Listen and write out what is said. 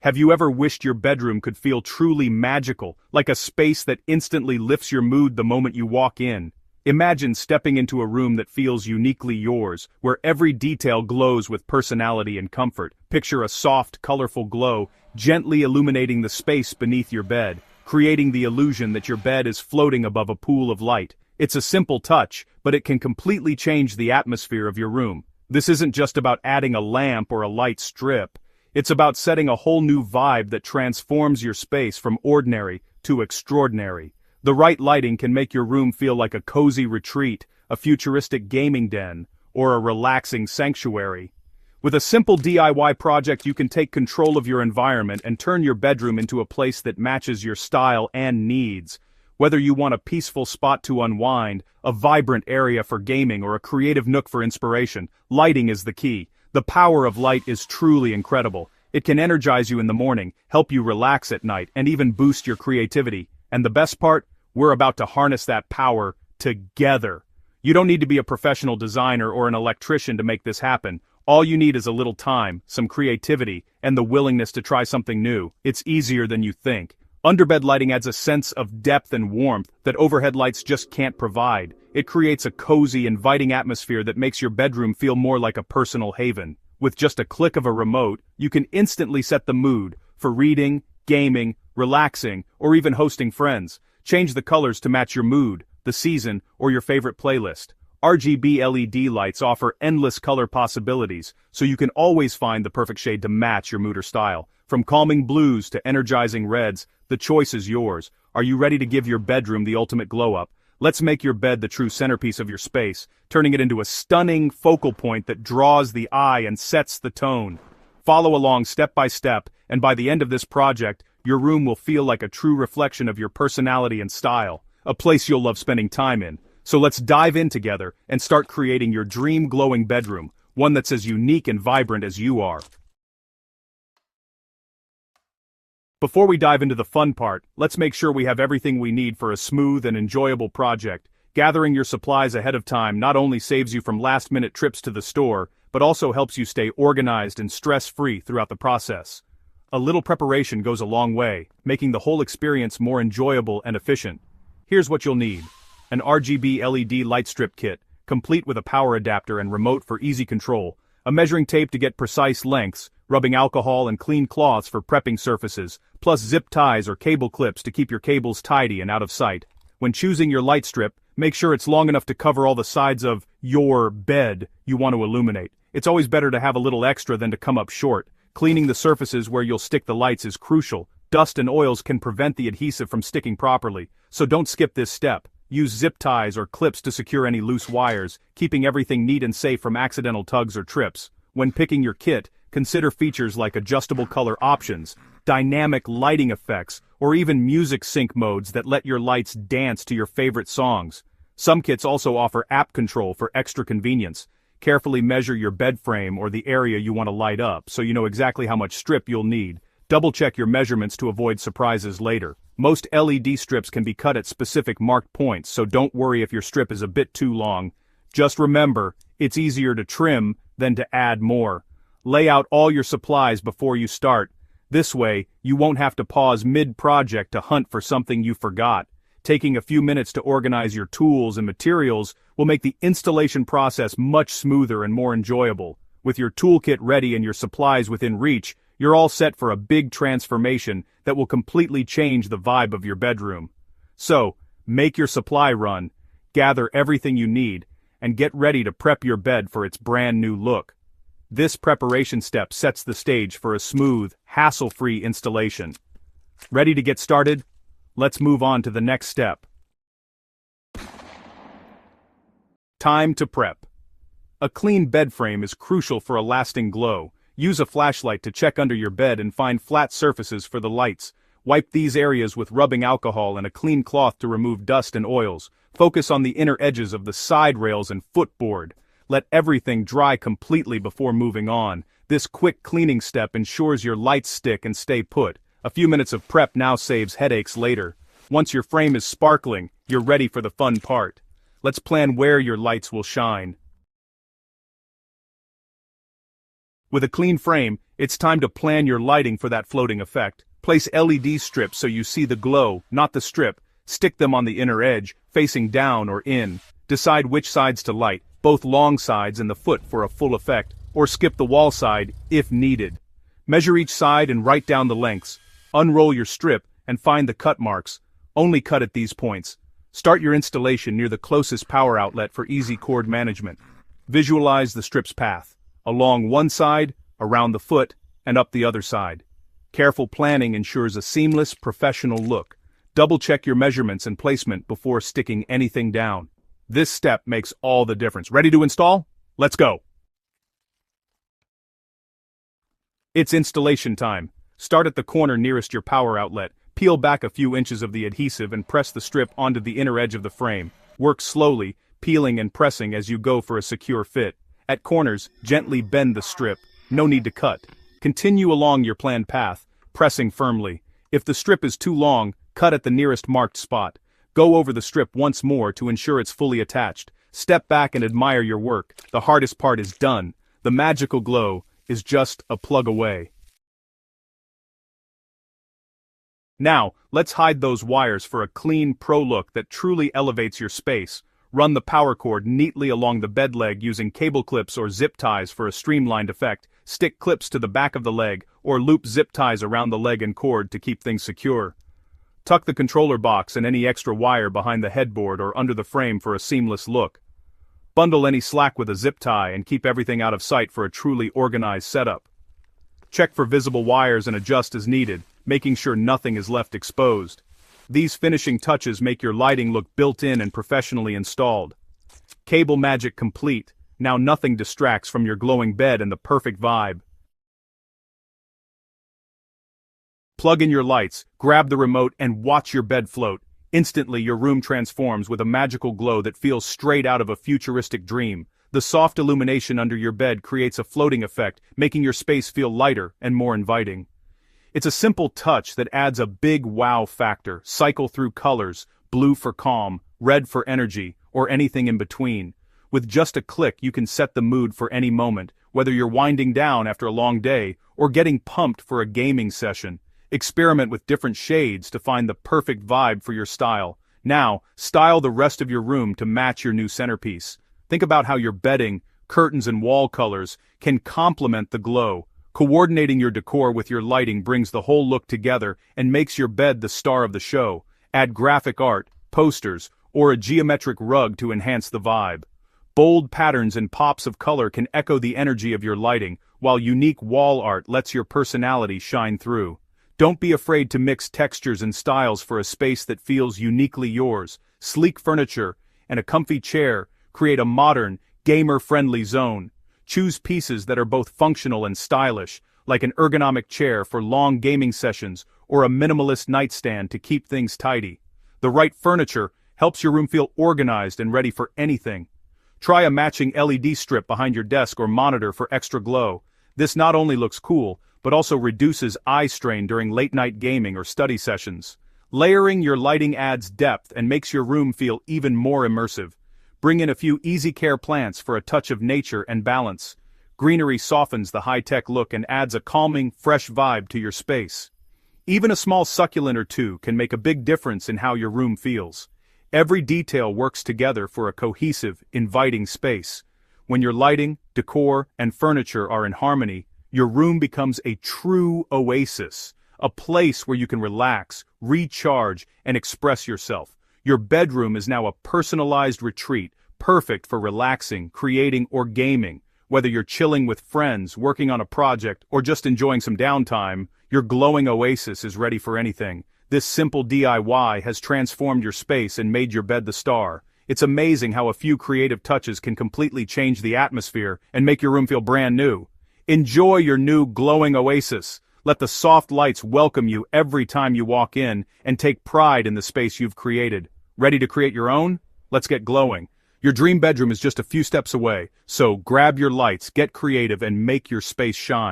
Have you ever wished your bedroom could feel truly magical, like a space that instantly lifts your mood the moment you walk in? Imagine stepping into a room that feels uniquely yours, where every detail glows with personality and comfort. Picture a soft, colorful glow, gently illuminating the space beneath your bed, creating the illusion that your bed is floating above a pool of light. It's a simple touch, but it can completely change the atmosphere of your room. This isn't just about adding a lamp or a light strip. It's about setting a whole new vibe that transforms your space from ordinary to extraordinary. The right lighting can make your room feel like a cozy retreat, a futuristic gaming den, or a relaxing sanctuary. With a simple DIY project, you can take control of your environment and turn your bedroom into a place that matches your style and needs. Whether you want a peaceful spot to unwind, a vibrant area for gaming, or a creative nook for inspiration, lighting is the key. The power of light is truly incredible. It can energize you in the morning, help you relax at night, and even boost your creativity. And the best part? We're about to harness that power together. You don't need to be a professional designer or an electrician to make this happen. All you need is a little time, some creativity, and the willingness to try something new. It's easier than you think. Underbed lighting adds a sense of depth and warmth that overhead lights just can't provide. It creates a cozy, inviting atmosphere that makes your bedroom feel more like a personal haven. With just a click of a remote, you can instantly set the mood for reading, gaming, relaxing, or even hosting friends. Change the colors to match your mood, the season, or your favorite playlist. RGB LED lights offer endless color possibilities, so you can always find the perfect shade to match your mood or style. From calming blues to energizing reds, the choice is yours. Are you ready to give your bedroom the ultimate glow-up? Let's make your bed the true centerpiece of your space, turning it into a stunning focal point that draws the eye and sets the tone. Follow along step by step, and by the end of this project, your room will feel like a true reflection of your personality and style, a place you'll love spending time in. So let's dive in together and start creating your dream glowing bedroom, one that's as unique and vibrant as you are. Before we dive into the fun part, let's make sure we have everything we need for a smooth and enjoyable project. Gathering your supplies ahead of time not only saves you from last-minute trips to the store, but also helps you stay organized and stress-free throughout the process. A little preparation goes a long way, making the whole experience more enjoyable and efficient. Here's what you'll need. An RGB LED light strip kit, complete with a power adapter and remote for easy control, a measuring tape to get precise lengths, rubbing alcohol and clean cloths for prepping surfaces, plus zip ties or cable clips to keep your cables tidy and out of sight. When choosing your light strip, make sure it's long enough to cover all the sides of your bed you want to illuminate. It's always better to have a little extra than to come up short. Cleaning the surfaces where you'll stick the lights is crucial. Dust and oils can prevent the adhesive from sticking properly, so don't skip this step. Use zip ties or clips to secure any loose wires, keeping everything neat and safe from accidental tugs or trips. When picking your kit, consider features like adjustable color options, dynamic lighting effects, or even music sync modes that let your lights dance to your favorite songs. Some kits also offer app control for extra convenience. Carefully measure your bed frame or the area you want to light up so you know exactly how much strip you'll need. Double-check your measurements to avoid surprises later. Most LED strips can be cut at specific marked points, so don't worry if your strip is a bit too long. Just remember, it's easier to trim than to add more. Lay out all your supplies before you start. This way, you won't have to pause mid-project to hunt for something you forgot. Taking a few minutes to organize your tools and materials will make the installation process much smoother and more enjoyable. With your toolkit ready and your supplies within reach, you're all set for a big transformation that will completely change the vibe of your bedroom. So, make your supply run, gather everything you need, and get ready to prep your bed for its brand new look. This preparation step sets the stage for a smooth, hassle-free installation. Ready to get started? Let's move on to the next step. Time to prep. A clean bed frame is crucial for a lasting glow. Use a flashlight to check under your bed and find flat surfaces for the lights. Wipe these areas with rubbing alcohol and a clean cloth to remove dust and oils. Focus on the inner edges of the side rails and footboard. Let everything dry completely before moving on. This quick cleaning step ensures your lights stick and stay put. A few minutes of prep now saves headaches later. Once your frame is sparkling, you're ready for the fun part. Let's plan where your lights will shine. With a clean frame, it's time to plan your lighting for that floating effect. Place LED strips so you see the glow, not the strip. Stick them on the inner edge, facing down or in. Decide which sides to light, both long sides and the foot for a full effect, or skip the wall side, if needed. Measure each side and write down the lengths. Unroll your strip and find the cut marks. Only cut at these points. Start your installation near the closest power outlet for easy cord management. Visualize the strip's path. Along one side, around the foot, and up the other side. Careful planning ensures a seamless, professional look. Double-check your measurements and placement before sticking anything down. This step makes all the difference. Ready to install? Let's go! It's installation time. Start at the corner nearest your power outlet. Peel back a few inches of the adhesive and press the strip onto the inner edge of the frame. Work slowly, peeling and pressing as you go for a secure fit. At corners, gently bend the strip. No need to cut. Continue along your planned path, pressing firmly. If the strip is too long, cut at the nearest marked spot. Go over the strip once more to ensure it's fully attached. Step back and admire your work. The hardest part is done. The magical glow is just a plug away. Now, let's hide those wires for a clean pro look that truly elevates your space. Run the power cord neatly along the bed leg using cable clips or zip ties for a streamlined effect. Stick clips to the back of the leg, or loop zip ties around the leg and cord to keep things secure. Tuck the controller box and any extra wire behind the headboard or under the frame for a seamless look. Bundle any slack with a zip tie and keep everything out of sight for a truly organized setup. Check for visible wires and adjust as needed, making sure nothing is left exposed. These finishing touches make your lighting look built-in and professionally installed. Cable magic complete. Now nothing distracts from your glowing bed and the perfect vibe. Plug in your lights, grab the remote, and watch your bed float. Instantly your room transforms with a magical glow that feels straight out of a futuristic dream. The soft illumination under your bed creates a floating effect, making your space feel lighter and more inviting. It's a simple touch that adds a big wow factor. Cycle through colors, blue for calm, red for energy, or anything in between. With just a click you can set the mood for any moment, whether you're winding down after a long day, or getting pumped for a gaming session. Experiment with different shades to find the perfect vibe for your style. Now, style the rest of your room to match your new centerpiece. Think about how your bedding, curtains and wall colors can complement the glow. Coordinating your decor with your lighting brings the whole look together and makes your bed the star of the show. Add graphic art, posters, or a geometric rug to enhance the vibe. Bold patterns and pops of color can echo the energy of your lighting, while unique wall art lets your personality shine through. Don't be afraid to mix textures and styles for a space that feels uniquely yours. Sleek furniture and a comfy chair create a modern, gamer-friendly zone. Choose pieces that are both functional and stylish, like an ergonomic chair for long gaming sessions or a minimalist nightstand to keep things tidy. The right furniture helps your room feel organized and ready for anything. Try a matching LED strip behind your desk or monitor for extra glow. This not only looks cool, but also reduces eye strain during late-night gaming or study sessions. Layering your lighting adds depth and makes your room feel even more immersive. Bring in a few easy-care plants for a touch of nature and balance. Greenery softens the high-tech look and adds a calming, fresh vibe to your space. Even a small succulent or two can make a big difference in how your room feels. Every detail works together for a cohesive, inviting space. When your lighting, decor, and furniture are in harmony, your room becomes a true oasis, a place where you can relax, recharge, and express yourself. Your bedroom is now a personalized retreat, perfect for relaxing, creating, or gaming. Whether you're chilling with friends, working on a project, or just enjoying some downtime, your glowing oasis is ready for anything. This simple DIY has transformed your space and made your bed the star. It's amazing how a few creative touches can completely change the atmosphere and make your room feel brand new. Enjoy your new glowing oasis. Let the soft lights welcome you every time you walk in and take pride in the space you've created. Ready to create your own? Let's get glowing. Your dream bedroom is just a few steps away, so grab your lights, get creative, and make your space shine.